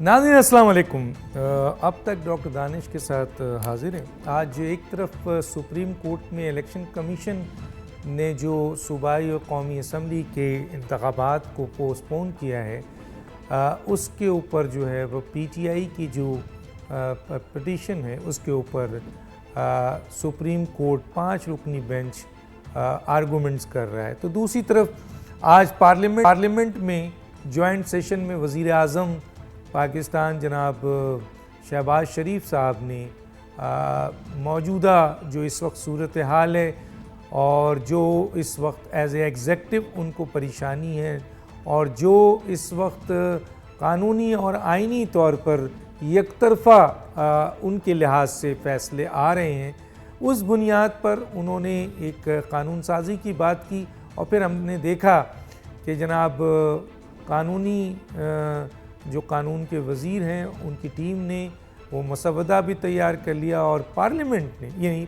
नाज़रीन अस्सलाम वालेकुम। अब तक डॉक्टर दानिश के साथ हाजिर हैं। आज एक तरफ सुप्रीम कोर्ट में इलेक्शन कमीशन ने जो सूबाई और कौमी असम्बली के इंतखाबात को पोस्टपोन किया है, उसके ऊपर जो है वो पीटीआई की जो पटिशन है उसके ऊपर सुप्रीम कोर्ट 5 रुकनी बेंच आर्गूमेंट्स कर रहा है। तो दूसरी तरफ आज पार्लियामेंट में जॉइंट सेशन में वज़ीर आज़म पाकिस्तान जनाब शहबाज शरीफ साहब ने मौजूदा जो इस वक्त सूरत हाल है और जो इस वक्त एज एग्जेक्टिव उनको परेशानी है और जो इस वक्त कानूनी और आइनी तौर पर यकतरफ़ा उनके लिहाज से फ़ैसले आ रहे हैं, उस बुनियाद पर उन्होंने एक कानून साजी की बात की। और फिर हमने देखा कि जनाब कानूनी जो कानून के वज़ीर हैं उनकी टीम ने वो मसवदा भी तैयार कर लिया और पार्लियामेंट ने यानी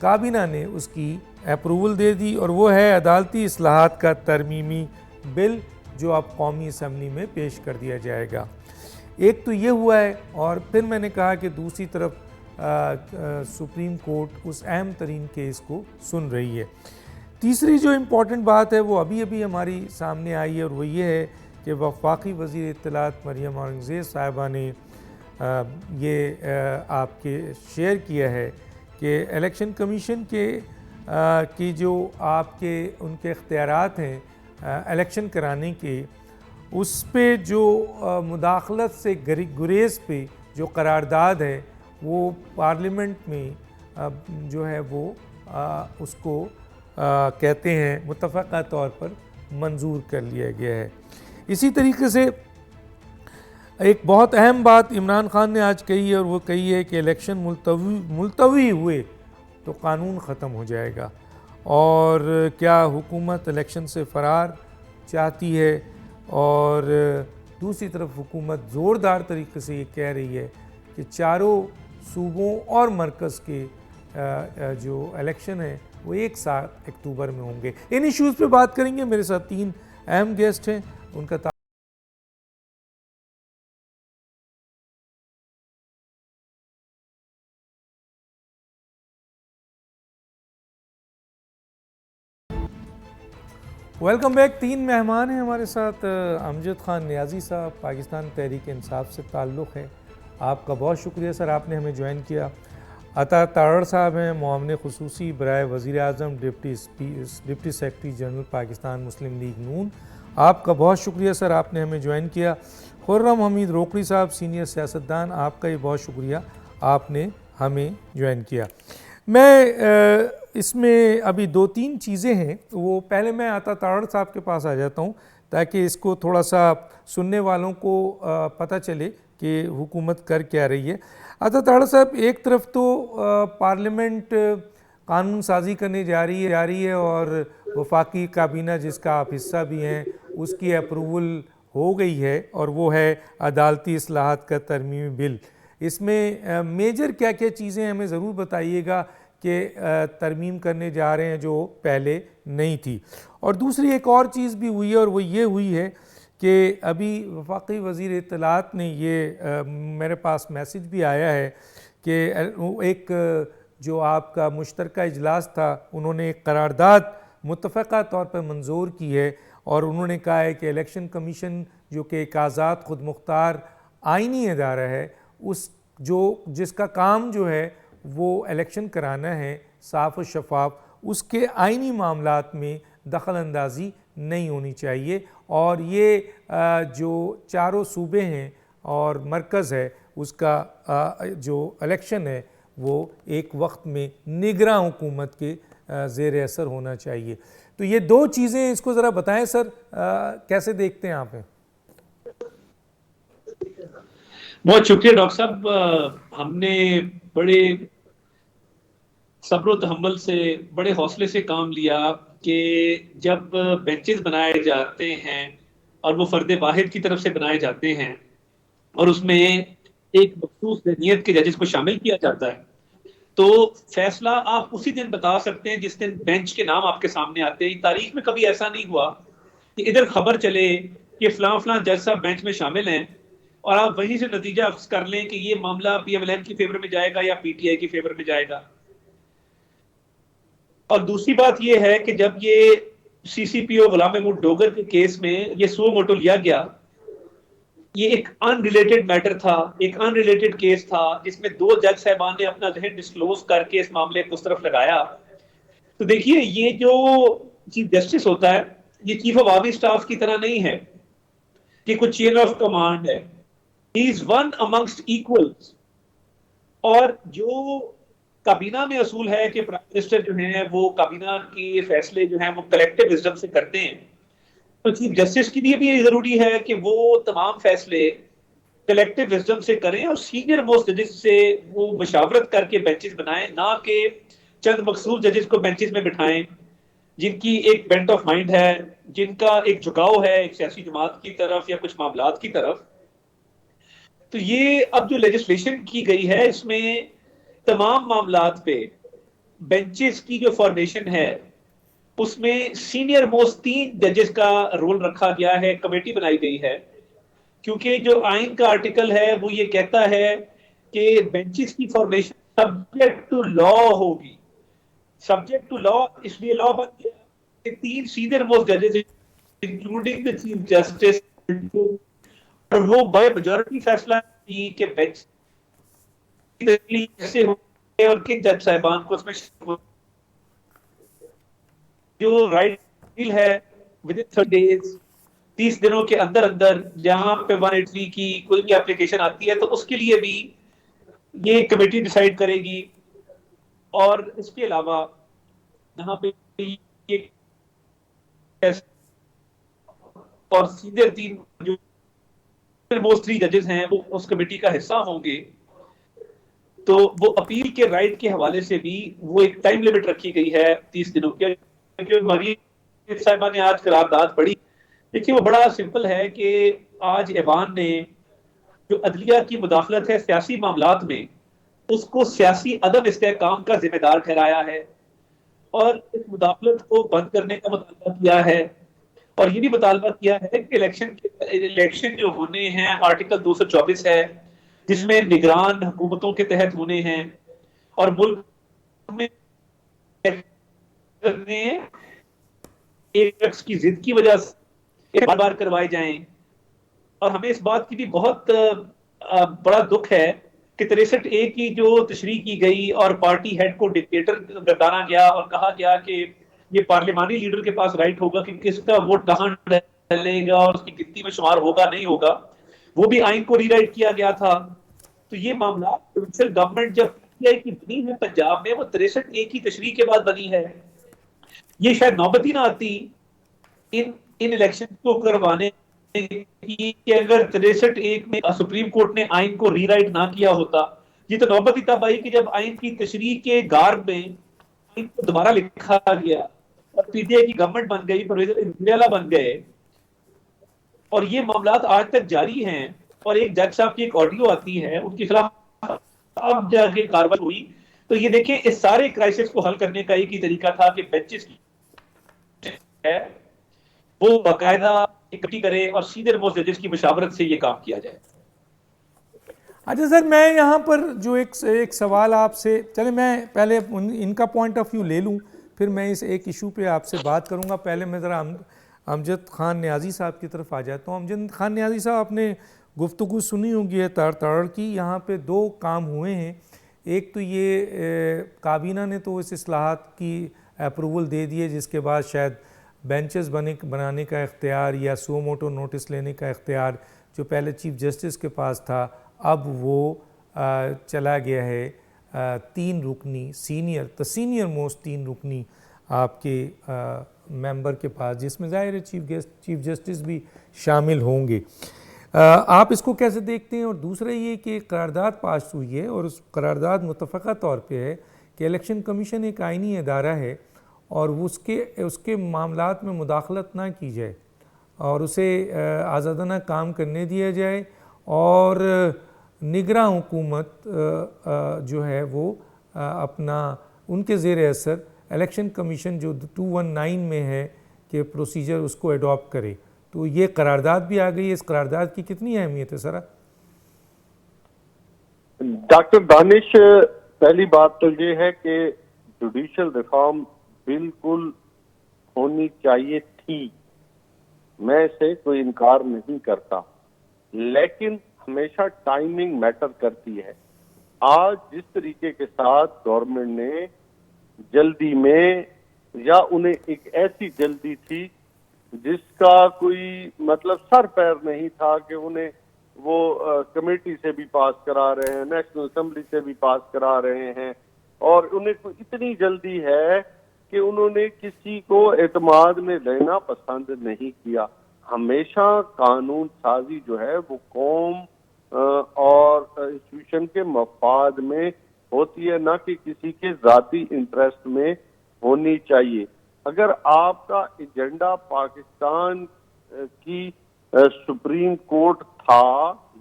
काबीना ने उसकी अप्रूवल दे दी और वो है अदालती इस्लाहात का तरमीमी बिल जो अब कौमी असम्बली में पेश कर दिया जाएगा। एक तो ये हुआ है और फिर मैंने कहा कि दूसरी तरफ सुप्रीम कोर्ट उस अहम तरीन केस को सुन रही है। तीसरी जो इम्पॉर्टेंट बात है वो अभी अभी हमारी सामने आई है और वो ये है कि वफाकी वज़ीर इत्तलात मरियम औरंगज़ेब साहिबा ने ये आपके शेयर किया है कि इलेक्शन कमीशन की जो आपके उनके इख्तियारात हैं इलेक्शन कराने के, उस पे जो मुदाखलत से गुरेज पे जो करारदाद है वो पार्लियामेंट में जो है वो उसको कहते हैं मुत्तफ़क़ा तौर पर मंजूर कर लिया गया है। इसी तरीके से एक बहुत अहम बात इमरान खान ने आज कही है और वो कही है कि इलेक्शन मुलतवी हुए तो कानून ख़त्म हो जाएगा। और क्या हुकूमत इलेक्शन से फ़रार चाहती है और दूसरी तरफ हुकूमत ज़ोरदार तरीके से ये कह रही है कि चारों सूबों और मरकज़ के जो इलेक्शन है वो एक साथ अक्टूबर में होंगे। इन इश्यूज़ पे बात करेंगे। मेरे साथ 3 अहम गेस्ट हैं, उनका वेलकम बैक। 3 मेहमान हैं हमारे साथ। अमजद ख़ान नियाज़ी साहब, पाकिस्तान तहरीक इंसाफ से ताल्लुक़ है, आपका बहुत शुक्रिया सर, आपने हमें ज्वाइन किया। अता तारड़ साहब हैं, मुआवन ख़ुसूसी बराए वज़ीर आज़म, डिप्टी सेक्रेटरी जनरल पाकिस्तान मुस्लिम लीग नून, आपका बहुत शुक्रिया सर, आपने हमें ज्वाइन किया। खुर्रम हमीद रोकड़ी साहब, सीनियर सियासतदान, आपका ये बहुत शुक्रिया, आपने हमें ज्वाइन किया। मैं इसमें अभी 2-3 चीज़ें हैं, वो पहले मैं आता तारड़ साहब के पास आ जाता हूँ ताकि इसको थोड़ा सा सुनने वालों को पता चले कि हुकूमत कर क्या रही है। आता तारड़ साहब, एक तरफ तो पार्लियामेंट कानून साजी करने जा रही है और वफाकी काबीना जिसका आप हिस्सा भी हैं उसकी अप्रूवल हो गई है और वो है अदालती इस्लाहात का तरमीमी बिल। इसमें मेजर क्या क्या चीज़ें हमें ज़रूर बताइएगा कि तरमीम करने जा रहे हैं जो पहले नहीं थी। और दूसरी एक और चीज़ भी हुई है और वो ये हुई है कि अभी वफाकी वज़ीर इत्तलात ने ये मेरे पास मैसेज भी आया है कि एक जो आपका मुश्तरका इजलास था उन्होंने एक करारदाद मुत्तफ़क़ा तौर पर मंजूर की है और उन्होंने कहा है कि इलेक्शन कमीशन जो कि एक आज़ाद खुद मुख्तार आइनी इदारा है, उस जिसका काम जो है वो इलेक्शन कराना है साफ़ और शफाफ, उसके आइनी मामलात में दखल अंदाज़ी नहीं होनी चाहिए। और ये जो चारों सूबे हैं और मरकज़ है उसका जो इलेक्शन है वो एक वक्त में निगरां हुकूमत के ज़ेर असर होना चाहिए। तो ये 2 चीज़ें, इसको ज़रा बताएं सर, कैसे देखते हैं आप? बहुत शुक्रिया डॉक्टर साहब। हमने बड़े सब्र तहम्मुल से, बड़े हौसले से काम लिया कि जब बेंचेस बनाए जाते हैं और वो फर्द वाहिद की तरफ से बनाए जाते हैं और उसमें एक मखसूस ज़हनियत के जजेस को शामिल किया जाता है, तो फैसला आप उसी दिन बता सकते हैं जिस दिन बेंच के नाम आपके सामने आते हैं। तारीख में कभी ऐसा नहीं हुआ कि इधर खबर चले कि फलां फलां जज साहब बेंच में शामिल हैं, और आप वहीं से नतीजा अख्ज़ कर लें कि ये मामला PMLN की फेवर में जाएगा या PTI की फेवर में जाएगा। और दूसरी बात ये है कि जब ये CCPO गुलाम महमूद डोगर के केस में ये सो मोटो लिया गया, ये एक अनरिलेटेड मैटर था, एक अनरिलेटेड केस था, जिसमें 2 जज साहबान ने अपना जहन डिस्क्लोज करके इस मामले को उस तरफ लगाया। तो देखिए, ये जो चीफ जस्टिस होता है, ये चीफ ऑफ आर्मी स्टाफ की तरह नहीं है कि कुछ चेन ऑफ कमांड है। He is one amongst equals. और जो काबीना में असूल है कि प्राइम मिनिस्टर जो है वो काबीना के फैसले जो है वो कलेक्टिव विजडम से करते हैं, तो चीफ जस्टिस के लिए भी ये जरूरी है कि वो तमाम फैसले कलेक्टिव विजडम से करें और सीनियर मोस्ट जजेस से वो मशावरत करके बेंचेस बनाएं, ना कि चंद मखसूस जजेस को बेंचेस में बिठाएं जिनकी एक बेंट ऑफ माइंड है, जिनका एक झुकाव है एक सियासी जमात की तरफ या कुछ मामलात की तरफ। तो ये अब जो लेजिस्लेशन की गई है, इसमें तमाम मामलात पे बेंचेस की जो फॉर्मेशन है उसमें सीनियर मोस्ट 3 जजेस का रोल रखा गया है, कमेटी बनाई गई है, क्योंकि जो आइन का आर्टिकल है वो ये कहता है कि बेंचेस की फॉर्मेशन सब्जेक्ट टू लॉ होगी। सब्जेक्ट टू लॉ इसलिए लॉ बन गया कि 3 सीनियर मोस्ट जजेस इंक्लूडिंग द चीफ जस्टिस, और वो बाय मेजॉरिटी फैसला की कि बेंच कैसे होंगे और किन जज साहिबान को उसमें जो राइट डील है विद इन 30 डेज, 30 दिनों के अंदर अंदर जहां पे 183 की कोई भी एप्लीकेशन आती है तो उसके लिए भी ये कमेटी डिसाइड करेगी। और इसके अलावा यहाँ पे ये और सीनियर 3 जो मोस्ट 3 जजेस हैं वो उस कमेटी का हिस्सा होंगे। तो वो अपील के राइट के हवाले से भी वो एक टाइम लिमिट रखी गई है 30 दिनों की। मरीम साहिबा ने आज करारदाद पढ़ी। देखिए, वो बड़ा सिंपल है कि आज ऐवान ने जो अदलिया की मुदाखलत है सियासी मामलात में, उसको सियासी अदम इस्तेहकाम का जिम्मेदार ठहराया है और इस मुदाखलत को बंद करने का मुतालबा किया है। और ये भी मुतालबा किया है कि इलेक्शन जो होने हैं आर्टिकल 224 है जिसमें निगरान हुकूमतों के तहत होने हैं और मुल्क में एक शख्स की जिद की वजह से बार बार करवाए जाएं। और हमें इस बात की भी बहुत बड़ा दुख है कि 63A की जो तशरीह की गई और पार्टी हेड को डिक्टेटर बताना गया और कहा गया कि ये पार्लिमानी लीडर के पास राइट होगा कि किसका वोट कहाँ डलेगा और उसकी गिनती में शुमार होगा नहीं होगा, वो भी आइन को रीराइट किया गया था। तो ये मामला प्रोविंशियल गवर्नमेंट जब PTI की बनी है पंजाब में, वो 63A की तशरीह के बाद बनी है। ये शायद नौबत ही ना आती इन इलेक्शन को करवाने की कि अगर 63 में सुप्रीम कोर्ट ने आइन को रीराइट ना किया होता। ये तो नौबत ही तब आई कि जब आइन की तशरीह के गार्ब में आइन को दोबारा लिखा गया और PTI की गवर्नमेंट बन गई, प्रोविजनल बन गए, और ये मामलात आज तक जारी हैं। और एक जज साहब की एक ऑडियो आती है उनके खिलाफ अब जाके कार्रवाई हुई। तो ये देखिए, इस सारे क्राइसिस को हल करने का एक ही तरीका था कि बेंचेस है वो बाकायदा इकट्ठी करे और सीनियर मोस्ट जजेस की मशावरत से ये काम किया जाए। अच्छा सर, मैं यहाँ पर जो एक सवाल आपसे, चले मैं पहले इनका पॉइंट ऑफ व्यू ले लूँ, फिर मैं इस एक इशू पे आपसे बात करूँगा। पहले मैं ज़रा अमजद खान न्याजी साहब की तरफ आ जाता हूँ। अमजद खान न्याजी साहब, आपने गुफ्तगू सुनी होगी है ताड़ की। यहाँ पे 2 काम हुए हैं। एक तो ये काबीना ने तो इस इस्लाहात की अप्रूवल दे दी है, जिसके बाद शायद बेंचेस बनाने का इख्तियार या सो मोटो नोटिस लेने का इख्तियार जो पहले चीफ जस्टिस के पास था, अब वो चला गया है 3 रुकनी सीनियर मोस्ट 3 रुकनी आपके मेंबर के पास, जिसमें ज़ाहिर है चीफ जस्टिस भी शामिल होंगे। आप इसको कैसे देखते हैं? और दूसरा ये कि करारदाद पास हुई है और उस करारदाद मुतफ़क़ा तौर पे है कि इलेक्शन कमीशन एक आइनी इदारा है और उसके मामलात में मुदाखलत ना की जाए और उसे आज़ादाना काम करने दिया जाए, और निगरां हुकूमत जो है वो अपना उनके ज़ेर असर इलेक्शन कमीशन जो 219 में है कि प्रोसीजर उसको अडॉप्ट करे। तो ये करारदाद भी आ गई है, इस करारदाद की कितनी अहमियत है सर? डॉक्टर दानिश, पहली बात तो ये है कि जुडिशियल रिफॉर्म बिल्कुल होनी चाहिए थी, मैं इसे कोई इनकार नहीं करता, लेकिन हमेशा टाइमिंग मैटर करती है। आज जिस तरीके के साथ गवर्नमेंट ने जल्दी में, या उन्हें एक ऐसी जल्दी थी जिसका कोई मतलब सर पैर नहीं था कि उन्हें वो कमेटी से भी पास करा रहे हैं, नेशनल असेंबली से भी पास करा रहे हैं, और उन्हें इतनी जल्दी है कि उन्होंने किसी को एतमाद में लेना पसंद नहीं किया। हमेशा कानून साजी जो है वो कौम और इंस्टीट्यूशन के मफाद में होती है, ना कि किसी के जाती इंटरेस्ट में होनी चाहिए। अगर आपका एजेंडा पाकिस्तान की सुप्रीम कोर्ट था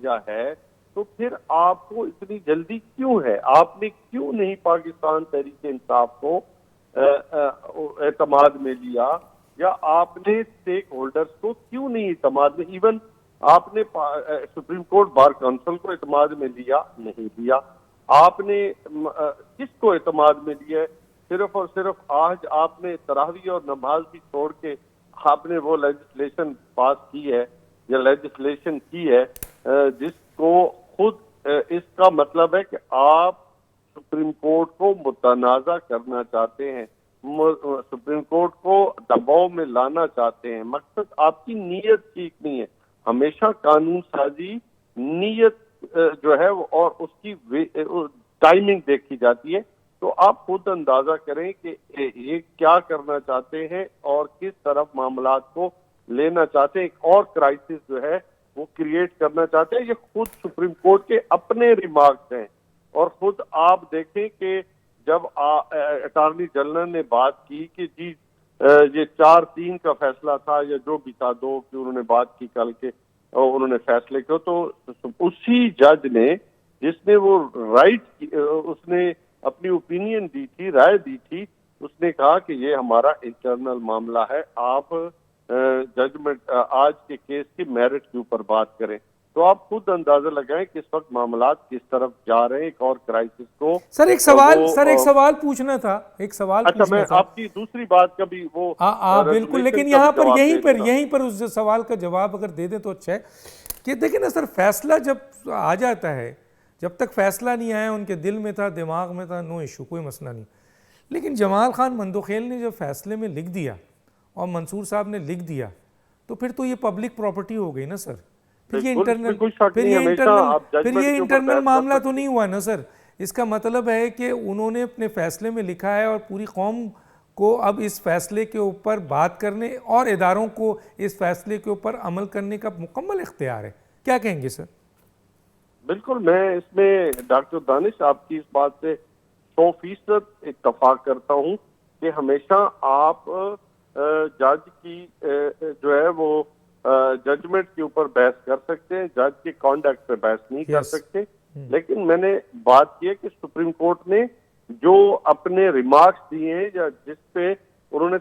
या है, तो फिर आपको इतनी जल्दी क्यों है? आपने क्यों नहीं पाकिस्तान तहरीक इंसाफ को एतमाद में लिया, या आपने स्टेक होल्डर्स को क्यों नहीं एतमाद में, इवन आपने सुप्रीम कोर्ट बार काउंसिल को एतमाद में लिया नहीं लिया? आपने किसको एतमाद में लिया? सिर्फ और सिर्फ आज आपने तरावी और नमाज भी छोड़ के आपने वो लेजिस्लेशन पास की है या लेजिस्लेशन की है जिसको खुद इसका मतलब है कि आप सुप्रीम कोर्ट को मुतनाज़ा करना चाहते हैं, सुप्रीम कोर्ट को दबाव में लाना चाहते हैं। मकसद आपकी नीयत ठीक नहीं है। हमेशा कानून साजी नीयत जो है और उसकी टाइमिंग देखी जाती है। तो आप खुद अंदाजा करें कि ये क्या करना चाहते हैं और किस तरफ मामलात को लेना चाहते हैं। एक और क्राइसिस जो है वो क्रिएट करना चाहते हैं। ये खुद सुप्रीम कोर्ट के अपने रिमार्क्स हैं, और खुद आप देखें कि जब अटॉर्नी जनरल ने बात की कि जी ये 4-3 का फैसला था या जो भी था, 2 की उन्होंने बात की कल के, और उन्होंने फैसले को, तो उसी जज ने जिसने वो राइट उसने अपनी ओपिनियन दी थी, राय दी थी, उसने कहा कि ये हमारा इंटरनल मामला है, आप जजमेंट आज के केस की मेरिट के ऊपर बात करें। तो आप खुद अंदाजा लगाएं कि इस वक्त मामलात किस तरफ जा रहे हैं, एक और क्राइसिस को। सर एक सवाल पूछना था, एक सवाल अच्छा, पूछना मैं था। आपकी दूसरी बात का भी वो बिल्कुल, लेकिन यहाँ पर यहीं पर उस सवाल का जवाब अगर दे दें तो अच्छा है। कि देखिए ना सर, फैसला जब आ जाता है, जब तक फैसला नहीं आया उनके दिल में था, दिमाग में था, नो इशू, कोई मसला नहीं। लेकिन जमाल खान मंदोखेल ने जब फैसले में लिख दिया और मंसूर साहब ने लिख दिया, तो फिर तो ये पब्लिक प्रॉपर्टी हो गई ना सर। फिर ये इंटरनल मामला तो नहीं हुआ ना सर। इसका मतलब है कि उन्होंने अपने फैसले में लिखा है और पूरी कौम को अब इस फैसले के ऊपर बात करने और इदारों को इस फैसले के ऊपर अमल करने का मुकम्मल इख्तियार है। क्या कहेंगे सर? बिल्कुल, मैं इसमें डॉक्टर दानिश आपकी इस बात से 100% इत्तफाक करता हूं कि हमेशा आप जज की जो है वो जजमेंट के ऊपर बहस कर सकते हैं, जज के कॉन्डक्ट पे बहस नहीं कर सकते। लेकिन मैंने बात की है कि सुप्रीम कोर्ट ने जो अपने रिमार्क्स दिए हैं या जिस पे उन्होंने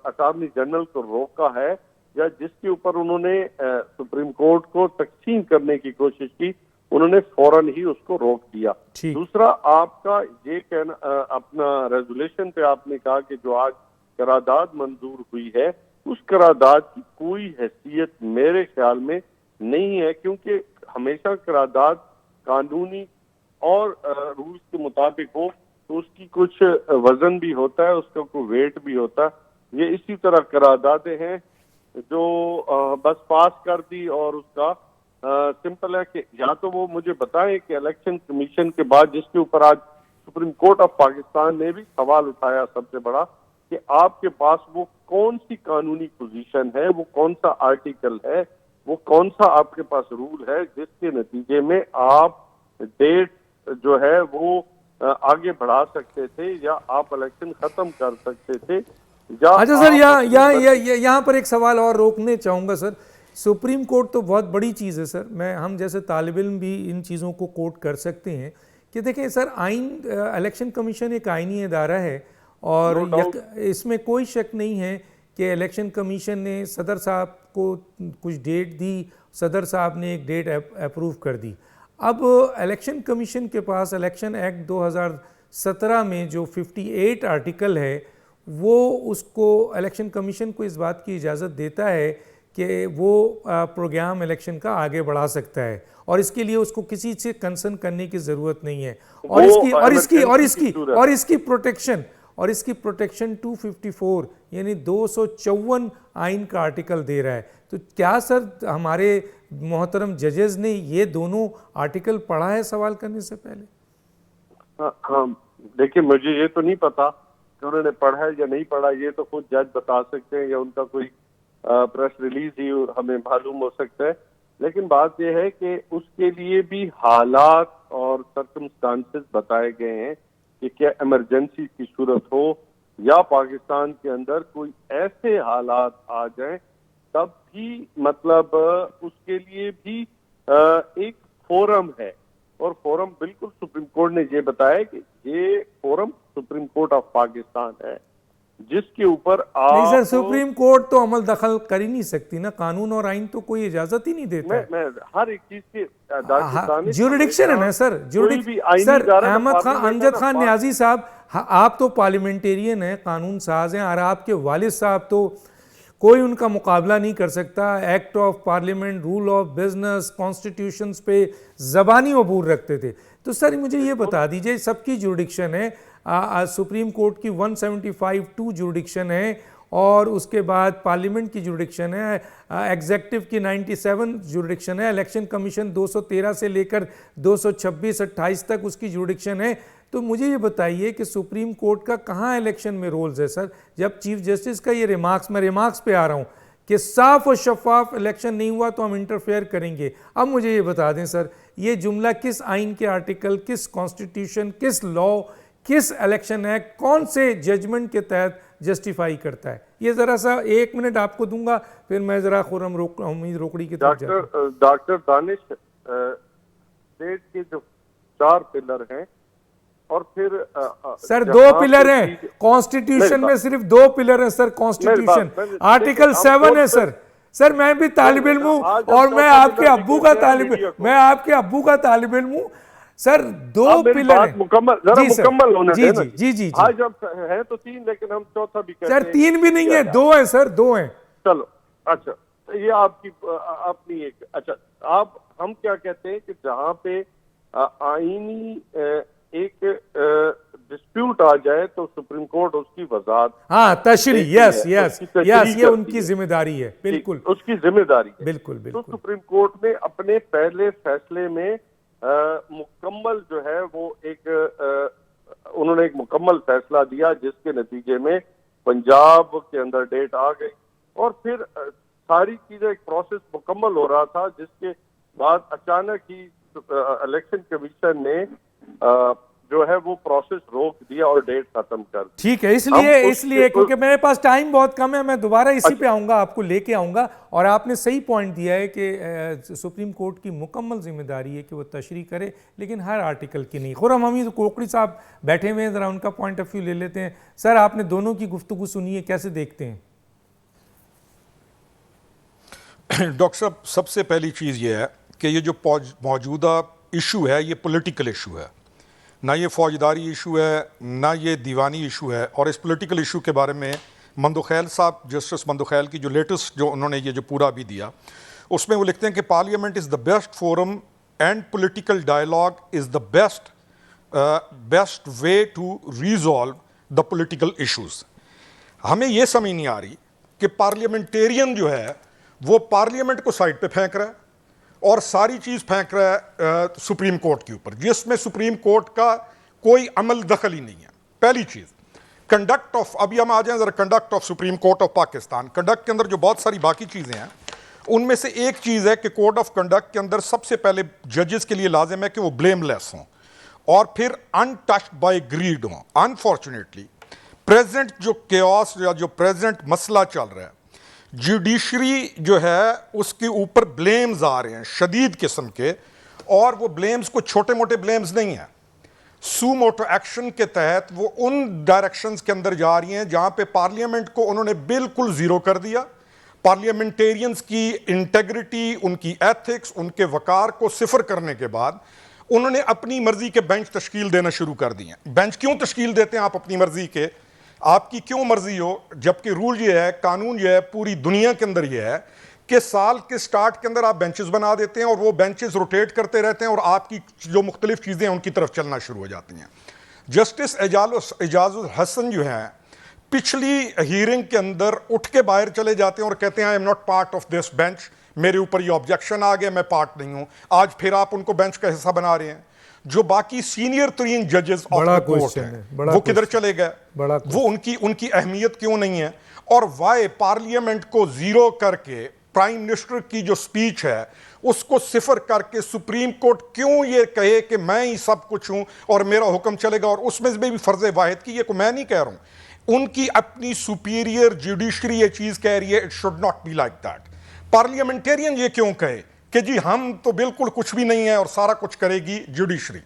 अटॉर्नी जनरल को रोका है या जिसके ऊपर उन्होंने सुप्रीम कोर्ट को तकसीम करने की कोशिश की, उन्होंने फौरन ही उसको रोक दिया। दूसरा, आपका ये कहना अपना रेजोल्यूशन पे आपने कहा कि जो आज करारदाद मंजूर हुई है, उस करारदाद की कोई हैसियत मेरे ख्याल में नहीं है, क्योंकि हमेशा करारदाद कानूनी और रूल्स के मुताबिक हो तो उसकी कुछ वजन भी होता है, उसका कोई वेट भी होता है। ये इसी तरह करारदादें हैं जो बस पास कर दी और उसका सिंपल है कि या तो वो मुझे बताएं कि इलेक्शन कमीशन के बाद, जिसके ऊपर आज सुप्रीम कोर्ट ऑफ पाकिस्तान ने भी सवाल उठाया सबसे बड़ा, कि आपके पास वो कौन सी कानूनी पोजीशन है, वो कौन सा आर्टिकल है, वो कौन सा आपके पास रूल है जिसके नतीजे में आप डेट जो है वो आगे बढ़ा सकते थे या आप इलेक्शन खत्म कर सकते थे। अच्छा सर, यहाँ पर एक सवाल और रोकने चाहूँगा सर। सुप्रीम कोर्ट तो बहुत बड़ी चीज़ है सर, हम जैसे तालिब इल्म भी इन चीज़ों को कोट कर सकते हैं कि देखें सर, इलेक्शन कमीशन एक आइनी इदारा है और इसमें कोई शक नहीं है कि इलेक्शन कमीशन ने सदर साहब को कुछ डेट दी, सदर साहब ने एक डेट अप्रूव कर दी। अब इलेक्शन कमीशन के पास इलेक्शन एक्ट 2017 में जो 58 आर्टिकल है वो उसको इलेक्शन कमीशन को इस बात की इजाज़त देता है कि वो प्रोग्राम इलेक्शन का आगे बढ़ा सकता है और इसके लिए उसको किसी से कंसर्न करने की ज़रूरत नहीं है। और इसकी प्रोटेक्शन 254 यानी 254 आइन का आर्टिकल दे रहा है। तो क्या सर हमारे मोहतरम जजेस ने ये दोनों आर्टिकल पढ़ा है सवाल करने से पहले? हाँ, देखिए मुझे ये तो नहीं पता कि उन्होंने पढ़ा है या नहीं पढ़ा, ये तो खुद जज बता सकते हैं या उनका कोई प्रेस रिलीज ही हमें मालूम हो सकता है। लेकिन बात यह है कि उसके लिए भी हालात और सर्कमस्टांसेस बताए गए हैं कि क्या इमरजेंसी की सूरत हो या पाकिस्तान के अंदर कोई ऐसे हालात आ जाएं तब भी मतलब उसके लिए भी एक फोरम है। और फोरम बिल्कुल सुप्रीम कोर्ट ने ये बताया कि ये forum supreme court of Pakistan है जिसके ऊपर आप नहीं सर, सुप्रीम कोर्ट तो अमल दखल कर ही नहीं सकती ना, कानून और आइन तो कोई इजाजत ही नहीं देता। मैं हर एक चीज के ज्यूरिडिक्शन है ना सर, सर अहमद खान अमजद खान न्याजी साहब, आप तो पार्लियामेंटेरियन हैं, कानून साज हैं, और आपके वालिद साहब तो कोई उनका मुकाबला नहीं कर सकता। Act of parliament, rule of business, constitutions पे ज़बानी अबूर रखते थे। तो सर मुझे ये बता दीजिए, सबकी जुरिडिक्शन है, सुप्रीम कोर्ट की 175(2) जुरिडिक्शन है और उसके बाद पार्लियामेंट की जुरिडिक्शन है, एग्जेक्टिव की 97 जुरिडिक्शन है, इलेक्शन कमीशन 213 से लेकर 226-28 तक उसकी जुरिडिक्शन है। तो मुझे ये बताइए कि सुप्रीम कोर्ट का कहाँ इलेक्शन में रोल्स है सर? जब चीफ जस्टिस का ये रिमार्क्स, मैं रिमार्क्स पे आ रहा हूँ कि साफ और शफाफ इलेक्शन नहीं हुआ तो हम इंटरफेयर करेंगे। अब मुझे ये बता दें सर, ये जुमला किस आइन के आर्टिकल, किस कॉन्स्टिट्यूशन, किस लॉ, किस इलेक्शन एक्ट, कौन से जजमेंट के तहत जस्टिफाई करता है? ये जरा सा 1 मिनट आपको दूंगा, फिर मैं जरा खुर्रम उम्मीद रोकड़ी की तरफ जाता हूं। डॉक्टर दानिश, स्टेट के जो 4 पिलर हैं और फिर सर 2 पिलर हैं कॉन्स्टिट्यूशन में, सिर्फ 2 पिलर हैं सर कॉन्स्टिट्यूशन। आर्टिकल 7 है सर। सर मैं भी तालिब इल्म हूं और मैं आपके अब्बू का तालिब इल्म हूं सर। 2 पिलर हैं, मुकम्मल होने देना। जी आज हम हैं तो 3, लेकिन हम चौथा भी कहते हैं। सर 3 भी नहीं है, 2 है सर, 2 हैं। चलो अच्छा, ये आपकी अपनी एक अच्छा। आप हम क्या कहते हैं कि जहां पे आईनी एक डिस्प्यूट आ जाए तो सुप्रीम कोर्ट उसकी वजाहत, हाँ तशरी, यस ये उनकी जिम्मेदारी है, बिल्कुल उसकी जिम्मेदारी है, बिल्कुल। तो सुप्रीम कोर्ट ने अपने पहले फैसले में मुकम्मल जो है वो उन्होंने एक मुकम्मल फैसला दिया जिसके नतीजे में पंजाब के अंदर डेट आ गई और फिर सारी चीजें, एक प्रोसेस मुकम्मल हो रहा था, जिसके बाद अचानक ही इलेक्शन कमीशन ने जो है वो प्रोसेस रोक दिया और डेट खत्म कर दी। ठीक है, इसलिए क्योंकि मेरे पास टाइम बहुत कम है, मैं दोबारा इसी पे आऊंगा, आपको लेके आऊंगा। और आपने सही पॉइंट दिया है कि सुप्रीम कोर्ट की मुकम्मल जिम्मेदारी है कि वो तशरीह करे, लेकिन हर आर्टिकल की नहीं। खुर्रम हमीद कोकड़ी साहब बैठे हुए हैं, जरा उनका पॉइंट ऑफ व्यू ले लेते हैं। सर आपने दोनों की गुफ्तगू सुनी है, कैसे देखते हैं? डॉक्टर साहब, सबसे पहली चीज़ ये है कि ये जो मौजूदा इशू है ये पॉलिटिकल इशू है, ना ये फौजदारी इशू है, ना ये दीवानी इशू है। और इस पॉलिटिकल इशू के बारे में मंदोखैल साहब, जस्टिस मंदोखैल की जो लेटेस्ट जो उन्होंने ये जो पूरा भी दिया, उसमें वो लिखते हैं कि parliament is the best forum and political dialogue is the best way to resolve the political issues. हमें ये समझ नहीं आ रही कि पार्लियामेंटेरियन जो है वो पार्लियामेंट को साइड पे फेंक रहा है और सारी चीज़ फेंक रहा है सुप्रीम कोर्ट के ऊपर, जिसमें सुप्रीम कोर्ट का कोई अमल दखल ही नहीं है। पहली चीज़, कंडक्ट ऑफ, अभी हम आ जाएं जरा conduct of supreme court of Pakistan. Conduct के अंदर जो बहुत सारी बाकी चीज़ें हैं, उनमें से एक चीज़ है कि कोड ऑफ कंडक्ट के अंदर सबसे पहले जजेस के लिए लाजिम है कि वो ब्लेमलेस हों और फिर अनटच्ड बाय ग्रीड हों। अनफॉर्चुनेटली प्रेजेंट जो केओस या जो प्रेजेंट मसला चल रहा है, जुडिशरी जो है उसके ऊपर ब्लेम्स आ रहे हैं शदीद किस्म के, और वो ब्लेम्स को छोटे मोटे ब्लेम्स नहीं हैं। सू मोटो एक्शन के तहत वो उन डायरेक्शंस के अंदर जा रही हैं जहां पे पार्लियामेंट को उन्होंने बिल्कुल जीरो कर दिया। पार्लियामेंटेरियंस की इंटेग्रिटी, उनकी एथिक्स, उनके वकार को सिफर करने के बाद उन्होंने अपनी मर्जी के बेंच तश्कील देना शुरू कर दिए। बेंच क्यों तश्कील देते हैं आप अपनी मर्जी के? आपकी क्यों मर्जी हो, जबकि रूल ये है, कानून ये है, पूरी दुनिया के अंदर ये है कि साल के स्टार्ट के अंदर आप बेंचेस बना देते हैं और वो बेंचेस रोटेट करते रहते हैं और आपकी जो मुख्तलिफ चीज़ें हैं उनकी तरफ चलना शुरू हो जाती हैं। जस्टिस एजाजुल हसन जो हैं, पिछली हियरिंग के अंदर उठ के बाहर चले जाते हैं और कहते हैं I am not part of this bench, मेरे ऊपर ये ऑब्जेक्शन आ गया, मैं पार्ट नहीं हूं। आज फिर आप उनको बेंच का हिस्सा बना रहे हैं। जो बाकी सीनियर तरीन जजेस ऑफ द कोर्ट हैं वो किधर चले गए? वो उनकी अहमियत क्यों नहीं है? और वाई पार्लियामेंट को जीरो करके प्राइम मिनिस्टर की जो स्पीच है उसको सिफर करके सुप्रीम कोर्ट क्यों ये कहे कि मैं ही सब कुछ हूं और मेरा हुक्म चलेगा? और उसमें भी फर्ज वाहिद की, ये को मैं नहीं कह रहा हूं, उनकी अपनी सुपीरियर जुडिशरी ये चीज कह रही है it should not be like that. Parliamentarian ये क्यों कहे कि जी हम तो बिल्कुल कुछ भी नहीं है और सारा कुछ करेगी जुडिशरी?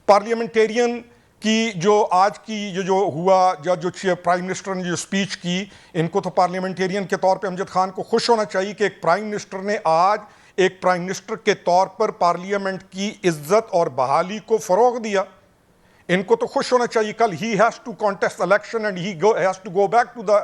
पार्लियामेंटेरियन की जो आज की जो हुआ, जो प्राइम मिनिस्टर ने जो स्पीच की, इनको तो पार्लियामेंटेरियन के तौर पे अमजद खान को खुश होना चाहिए कि एक प्राइम मिनिस्टर ने आज एक प्राइम मिनिस्टर के तौर पर पार्लियामेंट की इज्जत और बहाली को फरोग दिया। इनको तो खुश होना चाहिए। कल he has to contest election and he has to go back to the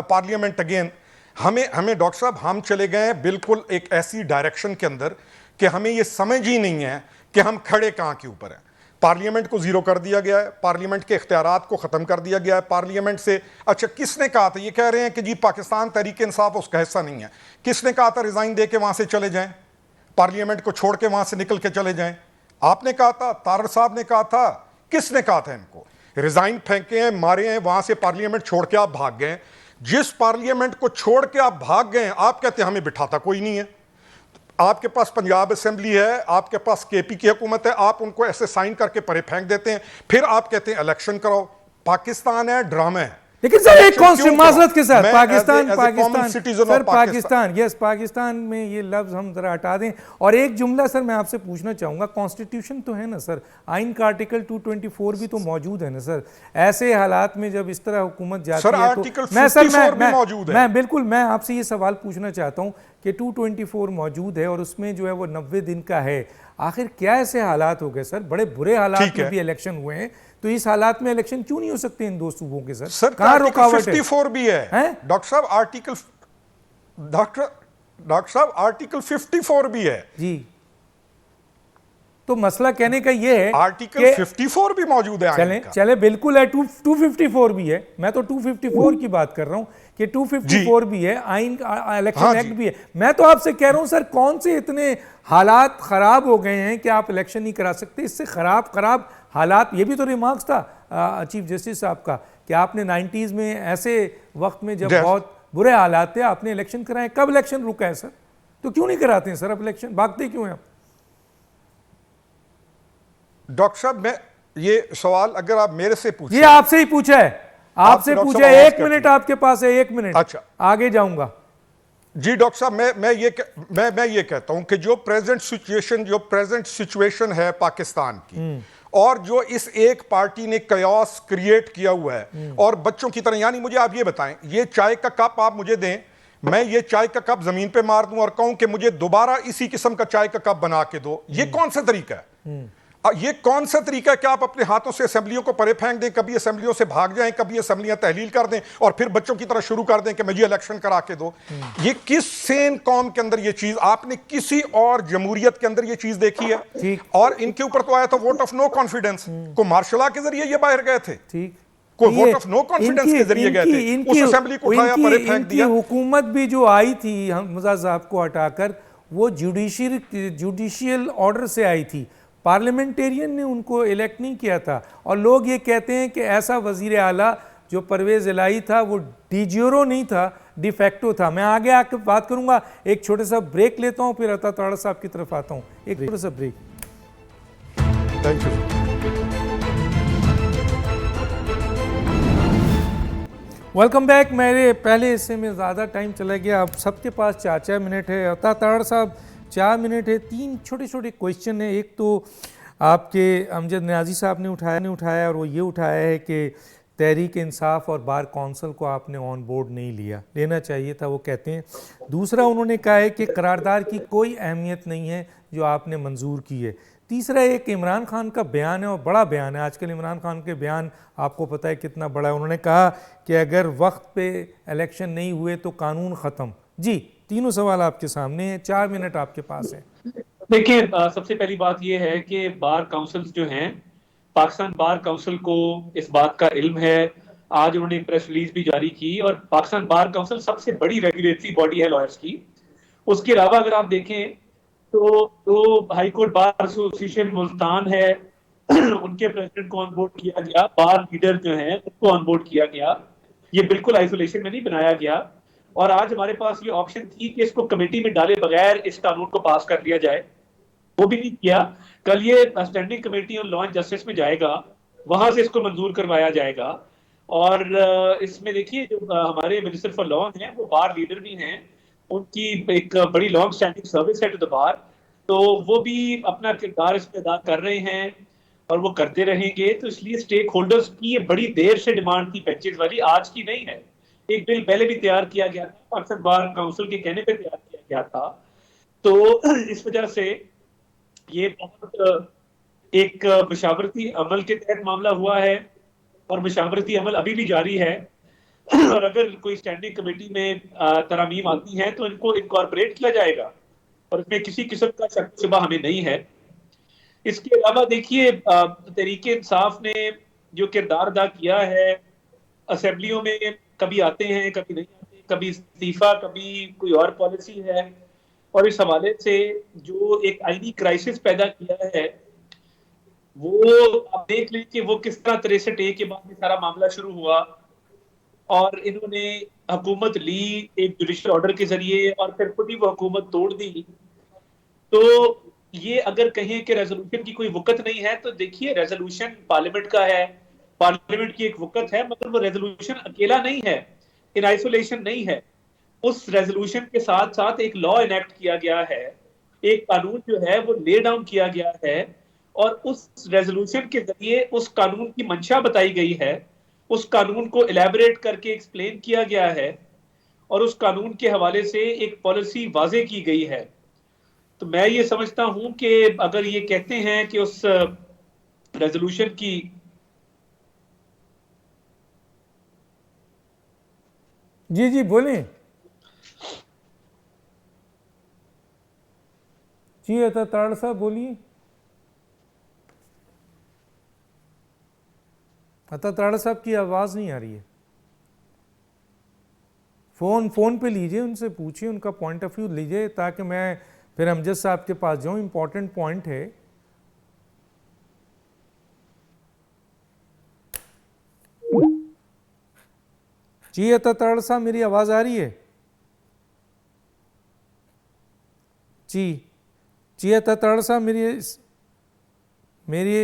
parliament again. हमें डॉक्टर साहब हम चले गए हैं बिल्कुल एक ऐसी डायरेक्शन के अंदर कि हमें यह समझ ही नहीं है कि हम खड़े कहां के ऊपर हैं। पार्लियामेंट को जीरो कर दिया गया है, पार्लियामेंट के इख्तियारात को खत्म कर दिया गया है। पार्लियामेंट से अच्छा किसने कहा था? ये कह रहे हैं कि जी पाकिस्तान तहरीक इंसाफ उसका हिस्सा नहीं है। किसने कहा था रिजाइन दे के वहां से चले जाएं, पार्लियामेंट को छोड़ के वहां से निकल के चले जाएं? आपने कहा था, तारड़ साहब ने कहा था, किसने कहा था इनको? रिजाइन फेंके हैं, मारे हैं, वहां से पार्लियामेंट छोड़ के आप भाग गए। जिस पार्लियामेंट को छोड़ के आप भाग गए आप कहते हैं हमें बिठाता कोई नहीं है। आपके पास पंजाब असेंबली है, आपके पास केपी की हुकूमत है, आप उनको ऐसे साइन करके परे फेंक देते हैं, फिर आप कहते हैं इलेक्शन कराओ। पाकिस्तान है, ड्रामा है। लेकिन सर एक माजरत के साथ पाकिस्तान में ये लफ्ज हम जरा हटा दें और एक जुमला सर मैं आपसे पूछना चाहूंगा, कॉन्स्टिट्यूशन तो है ना सर, आइन का आर्टिकल 224 भी तो मौजूद है ना सर। ऐसे हालात में जब इस तरह हुकूमत जाती है तो मैं बिल्कुल मैं आपसे ये सवाल पूछना चाहता हूं कि 224 मौजूद है और उसमें जो है वो 90 दिन का है। आखिर क्या ऐसे हालात हो गए सर? बड़े बुरे हालात में भी इलेक्शन हुए हैं, तो इस हालात में इलेक्शन क्यों नहीं हो सकते इन दो सूबों के? सर कहां रुकावट है? 54 भी है डॉक्टर साहब, आर्टिकल 54 भी है जी। तो मसला कहने का ये है आर्टिकल 54 भी मौजूद है। चले बिल्कुल है, 254 भी है। मैं तो 254 की बात कर रहा हूं कि 254 भी है, आइन इलेक्शन एक्ट भी है। मैं तो आपसे कह रहा हूं सर, कौन से इतने हालात खराब हो गए हैं कि आप इलेक्शन नहीं करा सकते? इससे खराब हालात, ये भी तो रिमार्क्स था चीफ जस्टिस साहब का कि आपने 90s में ऐसे वक्त में जब बहुत बुरे हालात थे आपने इलेक्शन कराए। कब इलेक्शन रुका है सर? तो क्यों नहीं कराते हैं सर अब इलेक्शन? भागते क्यों हैं आप? डॉक्टर साहब मैं ये सवाल अगर आप मेरे से पूछें, ये आपसे ही पूछा है, आपसे पूछा है। 1 मिनट आपके पास है, 1 मिनट। अच्छा आगे जाऊंगा जी। डॉक्टर साहब मैं ये कहता हूं कि जो प्रेजेंट सिचुएशन है पाकिस्तान की और जो इस एक पार्टी ने कयास क्रिएट किया हुआ है और बच्चों की तरह, यानी मुझे आप ये बताएं, ये चाय का कप आप मुझे दें, मैं ये चाय का कप जमीन पे मार दूं और कहूं कि मुझे दोबारा इसी किस्म का चाय का कप बना के दो, ये कौन सा तरीका है? ये कौन सा तरीका है कि आप अपने हाथों से असेंबलियों को परे फेंक दें, कभी असेंबलियों से भाग जाएं, कभी असेंबलियां तहलील कर दें और फिर बच्चों की तरह शुरू कर दें कि मुझे इलेक्शन करा के दो? ये किस सेन कौम के अंदर ये चीज आपने किसी और जमहूरियत के अंदर ये चीज देखी है? और इनके ऊपर तो आया था वोट ऑफ नो कॉन्फिडेंस, को मार्शल लॉ के जरिए ये बाहर गए थे, कोई वोट ऑफ नो कॉन्फिडेंस के जरिए गए थे, उस असेंबली को उठाया परे फेंक दिया। हुकूमत भी जो आई थी हमजा साहब को हटाकर, वो जुडिशियल ऑर्डर से आई थी, पार्लियामेंटेरियन ने उनको इलेक्ट नहीं किया था। और लोग ये कहते हैं कि ऐसा वजीर आला जो परवेज इलाही था वो डिज्यूरो नहीं था, डिफेक्टो था। मैं आगे आकर बात करूंगा, एक छोटे सा ब्रेक लेता हूं, फिर अता ताड़ा साहब की तरफ आता हूं। एक छोटा सा break. Thank you. Welcome back. मेरे पहले हिस्से में ज़्यादा टाइम चला गया, अब सबके पास 4-4 मिनट है। अता ताड़ा साहब 4 मिनट है, 3 छोटे छोटे क्वेश्चन है। एक तो आपके अमजद न्याजी साहब ने उठाया और वो ये उठाया है कि तहरीक इंसाफ और बार काउंसिल को आपने ऑन बोर्ड नहीं लेना चाहिए था, वो कहते हैं। दूसरा उन्होंने कहा है कि करारदाद की कोई अहमियत नहीं है जो आपने मंजूर की है। तीसरा एक इमरान खान का बयान है और बड़ा बयान है, आजकल इमरान खान के बयान आपको पता है कितना बड़ा है। उन्होंने कहा कि अगर वक्त पे इलेक्शन नहीं हुए तो कानून ख़त्म। जी, तीनों सवाल आपके सामने हैं, 4 मिनट आपके पास है। देखिए, सबसे पहली बात यह है कि बार काउंसिल जो हैं, पाकिस्तान बार काउंसिल को इस बात का इल्म है। आज उन्होंने प्रेस रिलीज भी जारी की, और पाकिस्तान बार काउंसिल सबसे बड़ी रेगुलेटरी बॉडी है लॉयर्स की। उसके अलावा अगर आप देखें तो high court bar association Multan है, उनके प्रेसिडेंट को ऑन बोर्ड किया गया, बार लीडर जो हैं उनको ऑन बोर्ड किया गया। ये बिल्कुल आइसोलेशन में नहीं बनाया गया। और आज हमारे पास ये ऑप्शन थी कि इसको कमेटी में डाले बगैर इस कानून को पास कर दिया जाए, वो भी नहीं किया। कल ये standing committee on law and justice में जाएगा, वहां से इसको मंजूर करवाया जाएगा। और इसमें देखिए, जो हमारे मिनिस्टर फॉर लॉ हैं वो बार लीडर भी हैं, उनकी एक बड़ी लॉन्ग स्टैंडिंग सर्विस है टू द बार, तो वो भी अपना किरदार इसमें अदा कर रहे हैं और वो करते रहेंगे। तो इसलिए स्टेक होल्डर्स की ये बड़ी देर से डिमांड थी बेंचेस वाली, आज की नहीं है। एक बिल पहले भी तैयार किया गया था, पाकिस्तान बार काउंसिल के कहने पे तैयार किया गया था। तो इस वजह से ये बहुत एक मशावरती अमल के तहत मामला हुआ है, और मशावरती अमल अभी भी जारी है। और अगर कोई स्टैंडिंग कमेटी में तरमीम आती हैं तो इनको इनकॉर्पोरेट किया जाएगा, और इसमें किसी किस्म का शक शुबा हमें नहीं है। इसके अलावा देखिए, तहरीके इंसाफ ने जो किरदार अदा किया है, असेंबलियों में कभी आते हैं कभी नहीं आते, कभी इस्तीफा कभी कोई और पॉलिसी है, और इस हवाले से जो एक आईनी क्राइसिस पैदा किया है, वो आप देख लें कि वो किस तरह 63A के बाद में सारा मामला शुरू हुआ, और इन्होंने हुकूमत ली एक जुडिशल ऑर्डर के जरिए, और फिर खुद ही वो हुकूमत तोड़ दी। तो ये अगर कहें कि रेजोल्यूशन की कोई वक़्त नहीं है, तो देखिए रेजोल्यूशन पार्लियामेंट का है, पार्लियामेंट की एक वक़्त है, मगर वो रेजोल्यूशन अकेला नहीं है, इन आइसोलेशन नहीं है। उस रेजोल्यूशन के साथ साथ एक लॉ इनेक्ट किया गया है, एक कानून जो है वो ले डाउन किया गया है, और उस रेजोल्यूशन के जरिए उस कानून की मंशा बताई गई है, उस कानून को इलेबोरेट करके एक्सप्लेन किया गया है, और उस कानून के हवाले से एक पॉलिसी वाजे की गई है। तो मैं ये समझता हूं कि अगर ये कहते हैं कि उस रेजोल्यूशन की जी बोलें। जी अता ताड़ साहब बोलिए। अता ताड़ साहब की आवाज़ नहीं आ रही है। फ़ोन पे लीजिए, उनसे पूछिए, उनका पॉइंट ऑफ व्यू लीजिए, ताकि मैं फिर अमजद साहब के पास जाऊं। इंपॉर्टेंट पॉइंट है। जी अता ताड़ साहब, मेरी आवाज़ आ रही है? जी अता ताड़ साहब, मेरी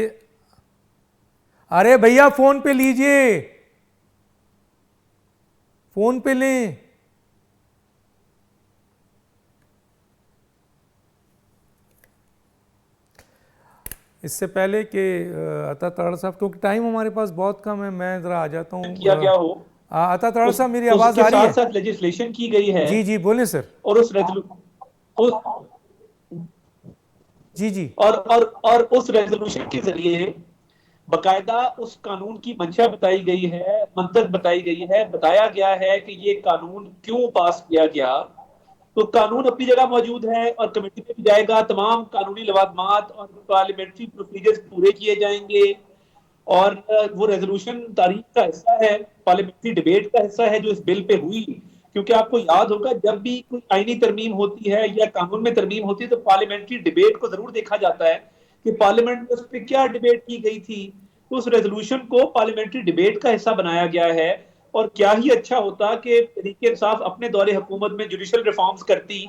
अरे भैया फ़ोन पे लीजिए, फ़ोन पे लें। इससे पहले कि अता ताड़ साहब, क्योंकि टाइम हमारे पास बहुत कम है, मैं ज़रा आ जाता हूँ। किया क्या हो, अता ताड़ साहब, मेरी आवाज़ आ रही है? साथ लेजिस्लेशन की गई है। जी बोलें सर। और उस जी और उस रेजोल्यूशन के जरिए बकायदा उस कानून की मंशा बताई गई है, मंतक बताई गई है, बताया गया है कि ये कानून क्यों पास किया गया। तो कानून अपनी जगह मौजूद है, और कमेटी में भी जाएगा, तमाम कानूनी लवाजमात और पार्लियामेंट्री प्रोसीजर्स पूरे किए जाएंगे, और वो रेजोल्यूशन तारीख का हिस्सा है, पार्लियामेंट्री डिबेट का हिस्सा है जो इस बिल पे हुई। क्योंकि आपको याद होगा, जब भी कोई आईनी तरमीम होती है या कानून में तरमीम होती है, तो पार्लियामेंट्री डिबेट को जरूर देखा जाता है कि पार्लियामेंट में उस पर क्या डिबेट की गई थी। तो उस रेजोल्यूशन को पार्लियामेंट्री डिबेट का हिस्सा बनाया गया है। और क्या ही अच्छा होता कि तहरीके इंसाफ अपने दौरे हुकूमत में जुडिशल रिफॉर्म्स करती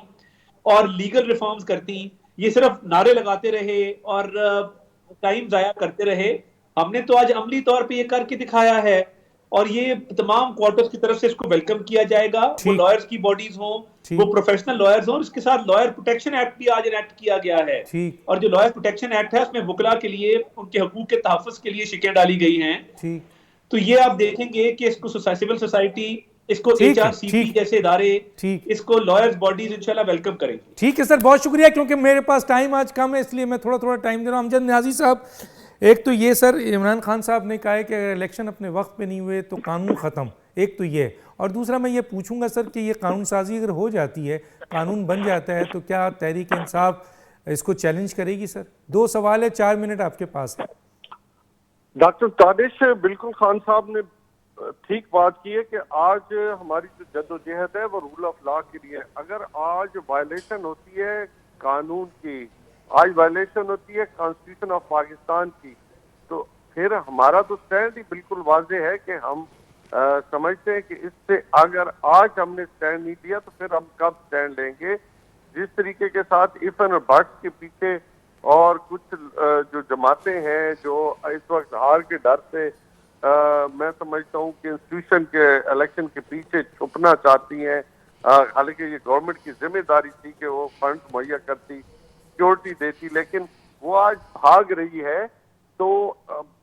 और लीगल रिफॉर्म्स करती। ये सिर्फ नारे लगाते रहे और टाइम जाया करते रहे। हमने तो आज अमली तौर पे ये करके दिखाया है। और ये तमाम क्वार्टर्स की तरफ से इसको वेलकम किया जाएगा। वो ठीक। लॉयर्स की बॉडीज हों, ठीक। वो प्रोफेशनल लॉयर्स हों, इसके साथ लॉयर प्रोटेक्शन एक्ट भी आज इनेक्ट किया गया है। ठीक। और जो लॉयर प्रोटेक्शन एक्ट है उसमें वकला के लिए उनके हकूक के तहफ़्फ़ुज़ के लिए शिकें डाली गई हैं। ठीक। तो ये आप देखेंगे कि इसको सिविल सोसाइटी, इसको ठीक है, HRCP ठीक। जैसे इदारे, ठीक। इसको लॉयर्स बॉडीज इंशाल्लाह वेलकम करेंगे। ठीक है सर, बहुत शुक्रिया। क्योंकि मेरे पास टाइम आज कम है इसलिए मैं थोड़ा थोड़ा टाइम दे रहा हूँ। अमजद न्याजी साहब, एक तो ये सर, इमरान खान साहब ने कहा है कि अगर इलेक्शन अपने वक्त पे नहीं हुए तो कानून ख़त्म, एक तो ये। और दूसरा मैं ये पूछूंगा सर कि ये कानून साजी अगर हो जाती है, कानून बन जाता है, तो क्या तहरीक इंसाफ इसको चैलेंज करेगी सर? 2 सवाल है, 4 मिनट आपके पास है। डॉक्टर तानिश, बिल्कुल खान साहब ने ठीक बात की है कि आज हमारी जो जद्दोजहद है वो रूल ऑफ लॉ के लिए। अगर आज वायलेशन होती है कानून की, आज वायलेशन होती है कॉन्स्टिट्यूशन ऑफ पाकिस्तान की, तो फिर हमारा तो स्टैंड ही बिल्कुल वाज़ेह है कि हम समझते हैं कि इससे अगर आज हमने स्टैंड नहीं लिया तो फिर हम कब स्टैंड लेंगे। जिस तरीके के साथ इफन और भट्ट के पीछे और कुछ जो जमातें हैं जो इस वक्त हार के डर से मैं समझता हूँ कि इंस्टीट्यूशन के इलेक्शन के पीछे छुपना चाहती हैं, हालांकि ये गवर्नमेंट की जिम्मेदारी थी कि वो फंड मुहैया करती, सिक्योरिटी देती, लेकिन वो आज भाग रही है। तो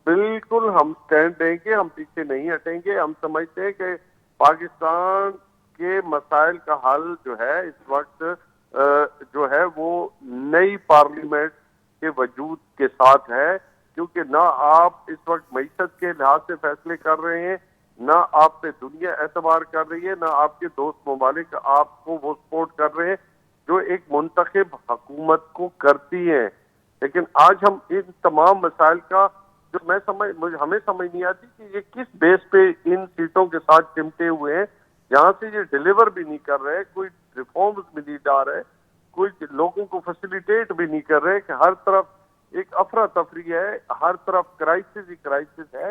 बिल्कुल हम स्टैंड लेंगे, हम पीछे नहीं हटेंगे। हम समझते हैं कि पाकिस्तान के मसाइल का हल जो है इस वक्त जो है वो नई पार्लियामेंट के वजूद के साथ है, क्योंकि ना आप इस वक्त मईशत के लिहाज से फैसले कर रहे हैं, ना आप पे दुनिया एतबार कर रही है, ना आपके दोस्त ममालिक आपको वो सपोर्ट कर रहे हैं जो एक मुंतखब हुकूमत को करती है। लेकिन आज हम इन तमाम मसाइल का जो हमें समझ नहीं आती कि ये किस बेस पे इन सीटों के साथ चिमटे हुए हैं, जहाँ से ये डिलीवर भी नहीं कर रहे, कोई रिफॉर्म्स भी नहीं ला रहे, कोई लोगों को फैसिलिटेट भी नहीं कर रहे, कि हर तरफ एक अफरा तफरी है, हर तरफ क्राइसिस ही क्राइसिस है।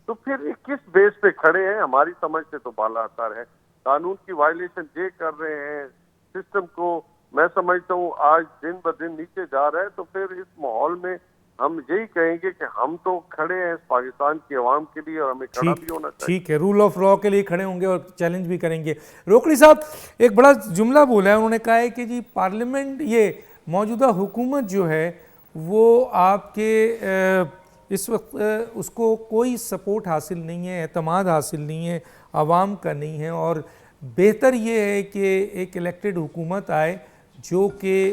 तो फिर ये किस बेस पे खड़े हैं? हमारी समझ से तो बाला असर है, कानून की वायलेशन ये कर रहे हैं, सिस्टम को मैं समझता हूँ आज दिन ब दिन नीचे जा रहा है। तो फिर इस माहौल में हम यही कहेंगे कि हम तो खड़े हैं पाकिस्तान की आवाम के लिए और हमें खड़ा भी होना चाहिए। ठीक है, रूल ऑफ लॉ के लिए खड़े होंगे और चैलेंज भी करेंगे। रोकड़ी साहब, एक बड़ा जुमला बोला है, उन्होंने कहा है कि जी पार्लियामेंट, ये मौजूदा हुकूमत जो है वो आपके इस वक्त उसको कोई सपोर्ट हासिल नहीं है, एतमाद हासिल नहीं है, आवाम का नहीं है, और बेहतर ये है कि एक इलेक्टेड हुकूमत आए जो कि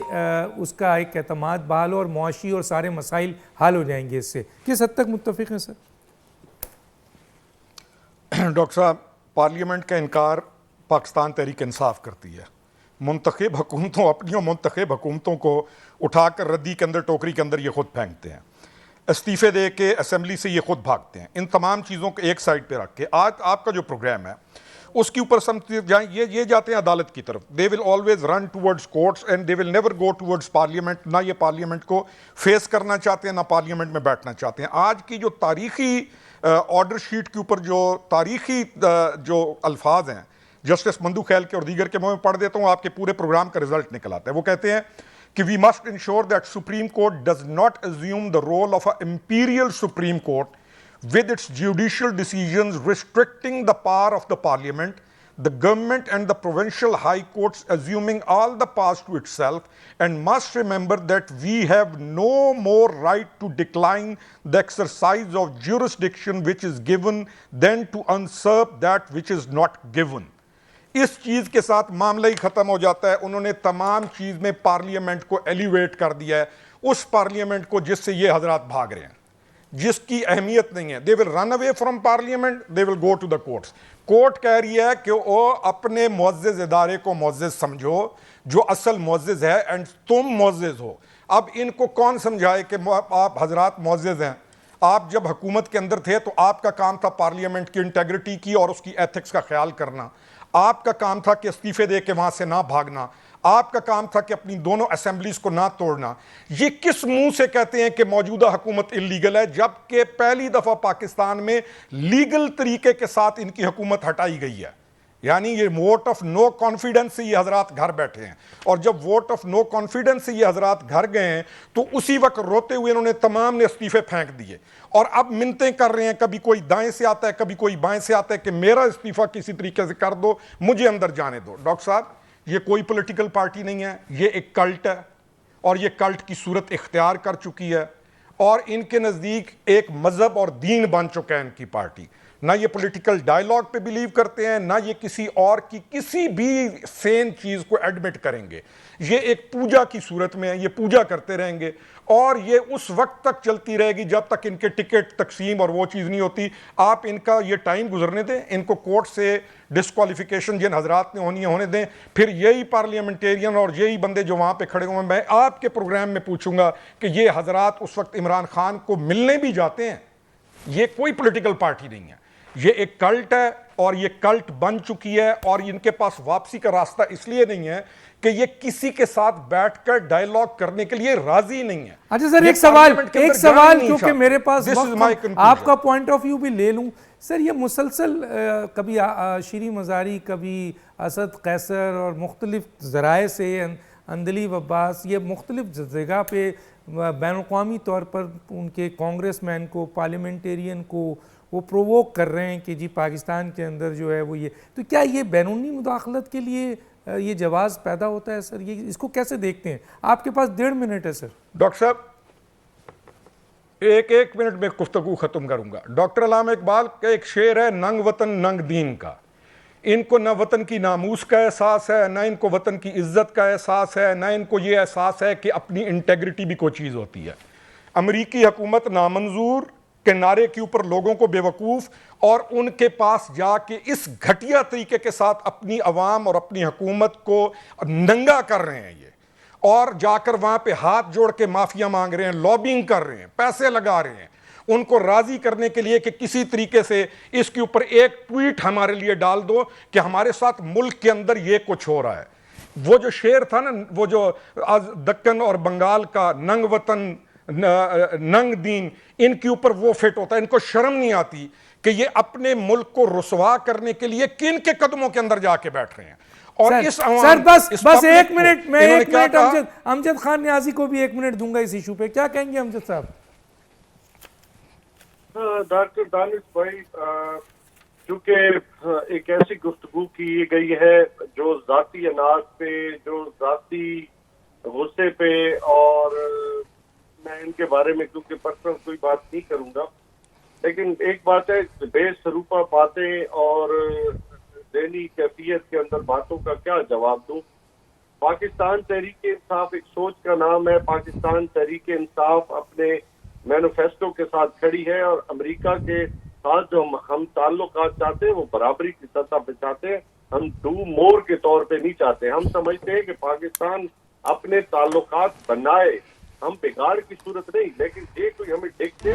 उसका एक एतमाद बहाल हो और मुआशी और सारे मसाइल हल हो जाएंगे इससे। किस हद तक मुत्तफिक हैं सर? डॉक्टर साहब, पार्लियामेंट का इनकार पाकिस्तान तहरीक इंसाफ करती है। मुंतखब हुकूमतों, अपनी मुंतखब हुकूमतों को उठाकर रद्दी के अंदर, टोकरी के अंदर ये खुद फेंकते हैं, इस्तीफ़े दे के असेंबली से ये खुद भागते हैं। इन तमाम चीज़ों को एक साइड पे रख के आज आपका जो प्रोग्राम है उसके ऊपर ये जाते हैं अदालत की तरफ। They will always run towards courts and they will never go towards parliament. ना ये पार्लियामेंट को फेस करना चाहते हैं, ना पार्लियामेंट में बैठना चाहते हैं। आज की जो तारीखी ऑर्डर शीट के ऊपर जो तारीखी जो अल्फाज हैं, जस्टिस मंदू खैल के और दीगर के मुँह में पढ़ देता हूँ, आपके पूरे प्रोग्राम का रिजल्ट निकल आता है। वो कहते हैं कि we must ensure that supreme court does not assume the role of a imperial supreme court with its judicial decisions restricting the power of the parliament, the government and the provincial high courts assuming all the powers to itself, and must remember that we have no more right to decline the exercise of jurisdiction which is given than to usurp that which is not given. इस चीज़ के साथ मामला ही ख़त्म हो जाता है। उन्होंने तमाम चीज़ में पार्लियामेंट को एलिवेट कर दिया है, उस पार्लियामेंट को जिससे ये हजरात भाग रहे हैं, जिसकी अहमियत नहीं है। They will run away from parliament, they will go to the courts. Court कह रही है कि वो अपने मुअज़्ज़िज़ इदारे को मुअज़्ज़िज़ समझो जो असल मुअज़्ज़िज़ है, एंड तुम मुअज़्ज़िज़ हो। अब इनको कौन समझाए कि आप हजरात मुअज़्ज़िज़ हैं? आप जब हुकूमत के अंदर थे तो आपका काम था पार्लियामेंट की इंटेग्रिटी की और उसकी एथिक्स का ख्याल करना। आपका काम था कि इस्तीफे दे के वहां से ना भागना। आपका काम था कि अपनी दोनों असेंबलीज को ना तोड़ना। ये किस मुंह से कहते हैं कि मौजूदा हुकूमत इलीगल है, जबकि पहली दफा पाकिस्तान में लीगल तरीके के साथ इनकी हुकूमत हटाई गई है। यानी ये वोट ऑफ नो कॉन्फिडेंस से ये हजरात घर बैठे हैं, और जब वोट ऑफ नो कॉन्फिडेंस से ये हजरात घर गए हैं तो उसी वक्त रोते हुए इन्होंने तमाम ने इस्तीफे फेंक दिए और अब मिन्नतें कर रहे हैं, कभी कोई दाएं से आता है कभी कोई बाएं से आता है कि मेरा इस्तीफा किसी तरीके से कर दो, मुझे अंदर जाने दो। डॉक्टर साहब, ये कोई पॉलिटिकल पार्टी नहीं है, ये एक कल्ट है और ये कल्ट की सूरत इख्तियार कर चुकी है और इनके नज़दीक एक मजहब और दीन बन चुका है इनकी पार्टी। ना ये पॉलिटिकल डायलॉग पे बिलीव करते हैं, ना ये किसी और की किसी भी सेन चीज़ को एडमिट करेंगे। ये एक पूजा की सूरत में है, ये पूजा करते रहेंगे और ये उस वक्त तक चलती रहेगी जब तक इनके टिकट तकसीम और वो चीज़ नहीं होती। आप इनका ये टाइम गुजरने दें, इनको कोर्ट से डिस्क्वालिफिकेशन जिन हजरात ने होनी है होने दें, फिर यही पार्लियामेंटेरियन और यही बंदे जो वहाँ पे खड़े हुए हैं, मैं आपके प्रोग्राम में पूछूंगा कि ये हजरात उस वक्त इमरान खान को मिलने भी जाते हैं। ये कोई पॉलिटिकल पार्टी नहीं है, ये एक कल्ट है और ये कल्ट बन चुकी है और इनके पास वापसी का रास्ता इसलिए नहीं है कि ये किसी के साथ बैठकर डायलॉग करने के लिए राजी नहीं है। अच्छा सर, ये एक सवाल पार्लियामेंट के अंदर जाना नहीं क्योंकि चाहते। मेरे पास This is वक्त my है, conclusion. आपका पॉइंट ऑफ व्यू भी ले लूं सर। ये मुसलसल कभी शीरी मज़ारी, कभी असद कैसर और मुख्तलिफ ज़राए से अंदलीब अब्बास, ये मुख्तलिफ जगह पे बैनुल-अक़वामी तौर पर उनके कांग्रेसमैन को, पार्लियामेंटेरियन को वो प्रोवोक कर रहे हैं कि जी पाकिस्तान के अंदर जो है वो ये, तो क्या ये बैरूनी मुदाखलत के लिए ये जवाज़ पैदा होता है सर? ये इसको कैसे देखते हैं? आपके पास 1.5 मिनट है सर। डॉक्टर साहब, एक मिनट में गुफ्तगू खत्म करूंगा। डॉक्टर अल्लामा इकबाल का एक शेर है, नंग वतन नंग दीन का। इनको न वतन की नामूस का एहसास है, ना इनको वतन की इज्जत का एहसास है, ना इनको ये एहसास है कि अपनी इंटेग्रिटी भी कोई चीज़ होती है। अमरीकी हुकूमत नामंजूर के नारे के ऊपर लोगों को बेवकूफ़ और उनके पास जाके इस घटिया तरीके के साथ अपनी अवाम और अपनी हुकूमत को नंगा कर रहे हैं ये, और जाकर वहाँ पे हाथ जोड़ के माफिया मांग रहे हैं, लॉबिंग कर रहे हैं, पैसे लगा रहे हैं उनको राज़ी करने के लिए कि किसी तरीके से इसके ऊपर एक ट्वीट हमारे लिए डाल दो कि हमारे साथ मुल्क के अंदर ये कुछ हो रहा है। वो जो शेर था ना, वो जो आज दक्कन और बंगाल का नंग वतन नंग दीन, इनके ऊपर वो फिट होता है। इनको शर्म नहीं आती कि ये अपने मुल्क को रुसवा करने के लिए किन के कदमों के अंदर जाके बैठ रहे हैं। और सर, इस सर बस 1 मिनट, मैं 1 मिनट अमजद खान न्याजी को भी 1 मिनट दूंगा इस इशू पे। क्या कहेंगे अमजद साहब? डॉक्टर दानिश भाई, चूंकि एक ऐसी गुफ्तगू की गई है जो जाती अनाज पे, जो जाती गुस्से पे, और मैं इनके बारे में क्योंकि पर्सनल कोई बात नहीं करूंगा, लेकिन एक बात है, बेसरूपा बातें और दैनी कैफियत के अंदर बातों का क्या जवाब दूं। पाकिस्तान तहरीक इंसाफ एक सोच का नाम है। पाकिस्तान तहरीक इंसाफ अपने मैनिफेस्टो के साथ खड़ी है और अमेरिका के साथ जो हम ताल्लुकात चाहते हैं वो बराबरी की सतह पे चाहते हैं, हम डू मोर के तौर पे नहीं चाहते। हम समझते हैं कि पाकिस्तान अपने ताल्लुकात बनाए, हम बिगाड़ की सूरत नहीं, लेकिन ये कोई हमें देखते